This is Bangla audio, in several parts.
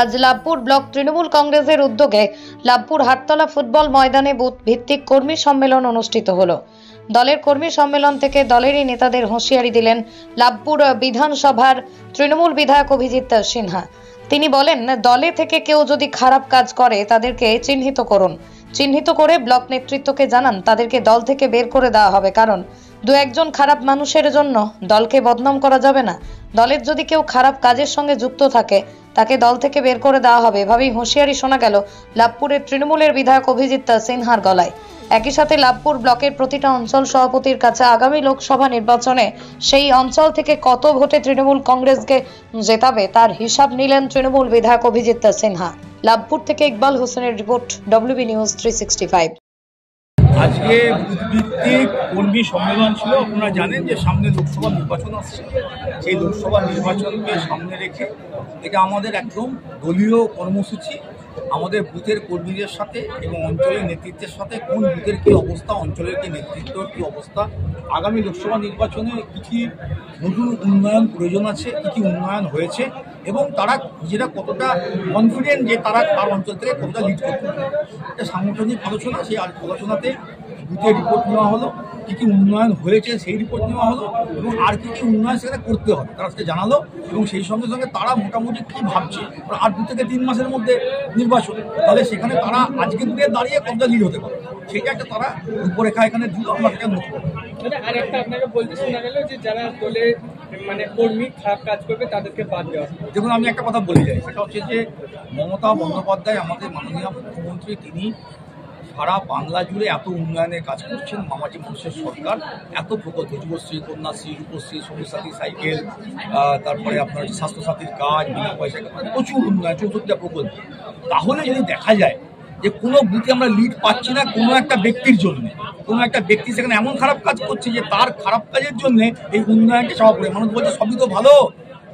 আজ লাভপুর ব্লক তৃণমূল কংগ্রেসের উদ্যোগে লাভপুর হাটতলা ফুটবল ময়দানে বুথ ভিত্তিক কর্মী সম্মেলন অনুষ্ঠিত হলো। দলের কর্মী সম্মেলন থেকে দলেরই নেতাদের হুঁশিয়ারি দিলেন লাভপুর বিধানসভার তৃণমূল বিধায়ক অভিজিৎ সিনহা। তিনি বলেন, দলে থেকে কেউ যদি খারাপ কাজ করে তাদেরকে চিহ্নিত করুন, চিহ্নিত করে ব্লক নেতৃত্বকে জানান তাদেরকে দল থেকে বের করে দেওয়া হবে। কারণ দু একজন খারাপ মানুষের জন্য দলকে বদনাম করা যাবে না। দলের যদি কেউ খারাপ কাজের সঙ্গে যুক্ত থাকে তাকে দল থেকে বের করে দেওয়া হবে। এভাবেই হুঁশিয়ারি শোনা গেল লাভপুরের তৃণমূলের বিধায়ক অভিজিৎ সিনহার গলায়। একই সাথে লাভপুর ব্লকের প্রতিটা অঞ্চল সভাপতির কাছে আগামী লোকসভা নির্বাচনে সেই অঞ্চল থেকে কত ভোটে তৃণমূল কংগ্রেসকে জেতাবে তার হিসাব নিলেন তৃণমূল বিধায়ক অভিজিৎ সিনহা। লাভপুর থেকে ইকবাল হোসেনের রিপোর্ট, ডব্লিউবি নিউজ 365। আজকে বুথভিত্তিক কর্মী সম্মেলন ছিল। আপনারা জানেন যে সামনে লোকসভা নির্বাচন আসছে, সেই লোকসভা নির্বাচনকে সামনে রেখে এটা আমাদের একদম দলীয় কর্মসূচি। আমাদের বুথের কর্মীদের সাথে এবং অঞ্চলের নেতৃত্বের সাথে কোন বুথের কী অবস্থা, অঞ্চলের কী নেতৃত্বর কী অবস্থা, আগামী লোকসভা নির্বাচনে কী কী নতুন উন্নয়ন প্রয়োজন আছে, কী কী উন্নয়ন হয়েছে এবং তারা নিজেরা কতটা কনফিডেন্ট যে তারা তার অঞ্চল থেকে কতটা লিড করতে পারে। একটা সাংগঠনিক আলোচনা, সেই আলোচনাতে বুথের রিপোর্ট নেওয়া হলো, কী কী উন্নয়ন হয়েছে সেই রিপোর্ট নেওয়া হলো এবং আর কী কী উন্নয়ন সেখানে করতে হবে তারা আজকে জানালো। এবং সেই সঙ্গে সঙ্গে তারা মোটামুটি কী ভাবছে, আর 2 থেকে 3 মাসের মধ্যে নির্বাচন, তাহলে সেখানে তারা আজকের দিনে দাঁড়িয়ে কতটা লিড হতে পারে সেটা একটা তারা রূপরেখা এখানে দিল। আমরা সেটা নতুন আর একটা আপনাকে বলতে শোনা গেল যে যারা দলে কর্মী খারাপ কাজ করবে তাদেরকে বাদ দেওয়া। দেখুন, আমি একটা কথা বলে যাই, সেটা হচ্ছে যে মমতা বন্দ্যোপাধ্যায় আমাদের মাননীয় মুখ্যমন্ত্রী, তিনি সারা বাংলা জুড়ে এত উন্নয়নের কাজ করছেন। মামাটি মানুষের সরকার এত প্রকল্প, যুবশ্রী, কন্যাশ্রী, রূপশ্রী, সবুজ সাথী সাইকেল, তারপরে আপনার স্বাস্থ্যসাথীর কাজ, বিনা পয়সায় প্রচুর উন্নয়ন, 64টা প্রকল্প। তাহলে যদি দেখা যায় যে কোনো বুথে আমরা লিড পাচ্ছি না কোনো একটা ব্যক্তির জন্য, কোনো একটা ব্যক্তি সেখানে এমন খারাপ কাজ করছে যে তার খারাপ কাজের জন্য এই উন্নয়নটা সভা করে মানুষ বলছে সবই তো ভালো,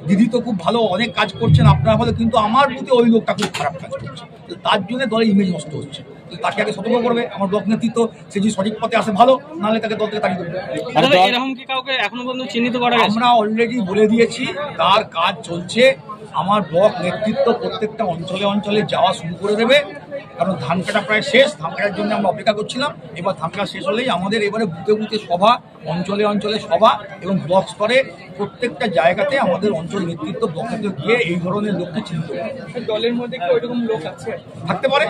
দিদি তো খুব ভালো, অনেক কাজ করছেন আপনারা ভালো, কিন্তু আমার বুথে ওই লোকটা খুব খারাপ কাজ করছে, তার জন্য দলের ইমেজ নষ্ট হচ্ছে। তাকে আগে সতর্ক করবে আমার ব্লক নেতৃত্ব, সে যদি সঠিক পথে আসে ভালো, নাহলে তাকে দল থেকে তাড়িয়ে দেবে। এরকম কি কাউকে এখনো পর্যন্ত চিহ্নিত করা গেছে? আমরা অলরেডি বলে দিয়েছি, তার কাজ চলছে। আমার ব্লক নেতৃত্ব প্রত্যেকটা অঞ্চলে অঞ্চলে যাওয়া শুরু করে দেবে, কারণ ধান কাটা প্রায় শেষ। ধান কাটার জন্য আমরা অপেক্ষা করছিলাম, এবার ধান কাটা শেষ হলেই আমাদের এবারে বুথে বুথে সভা, অঞ্চলে অঞ্চলে সভা এবং ব্লক স্তরে প্রত্যেকটা জায়গাতে আমাদের অঞ্চল নেতৃত্ব ব্লক নেতৃত্ব গিয়ে এই ধরনের লোককে চিনতে হবে। দলের মধ্যে কি ওইরকম লোক আছে? থাকতে পারে,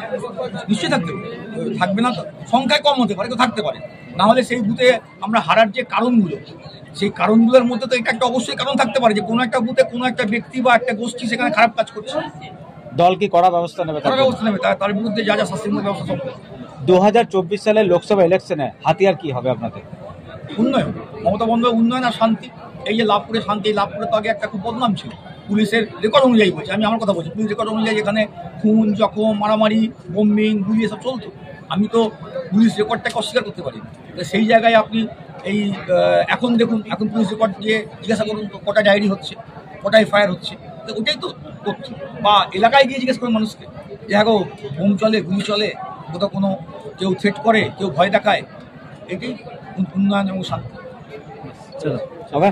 নিশ্চয়ই থাকতে পারে, থাকবে না তো, সংখ্যায় কম হতে পারে, তো থাকতে পারে। না হলে সেই বুথে আমরা হারার যে কারণগুলো, সেই কারণগুলোর মধ্যে তো এটা একটা অবশ্যই কারণ থাকতে পারে যে কোনো একটা বুথে কোনো একটা ব্যক্তি বা একটা গোষ্ঠী সেখানে খারাপ কাজ করছে। দল কি কড়া ব্যবস্থা নেবে? তার বিরুদ্ধে যা যা শাস্তিমূলক ব্যবস্থা সব। 2024 সালের লোকসভা ইলেকশনে হাতিয়ার কি হবে আপনাদের? উন্নয়ন, মমতা বন্দ্যোপাধ্যায় উন্নয়ন আর শান্তি। এই যে লাভপুরে শান্তি, লাভপুরে তো আগে একটা খুব বদনাম ছিল, পুলিশের রেকর্ড অনুযায়ী বলছি, আমি আমার কথা বলছি, পুলিশ রেকর্ড অনুযায়ী এখানে খুন, জখম, মারামারি, বোম্বিং, গুলি এসব চলতো। আমি তো পুলিশ রেকর্ডটাকে অস্বীকার করতে পারি। সেই জায়গায় আপনি এই এখন দেখুন, এখন পুলিশ রেকর্ড দিয়ে জিজ্ঞাসা করুন কটা ডায়েরি হচ্ছে, কটা এফআইআর হচ্ছে, তো ওটাই তো তথ্য। বা এলাকায় গিয়ে জিজ্ঞেস করুন মানুষকে যে হ্যাঁ গো বোম চলে, গুলি চলে, কোথাও কোনো কেউ থ্রেট করে, কেউ ভয় দেখায়, এটাই উন্নয়ন এবং শান্তি। চলো সবাই।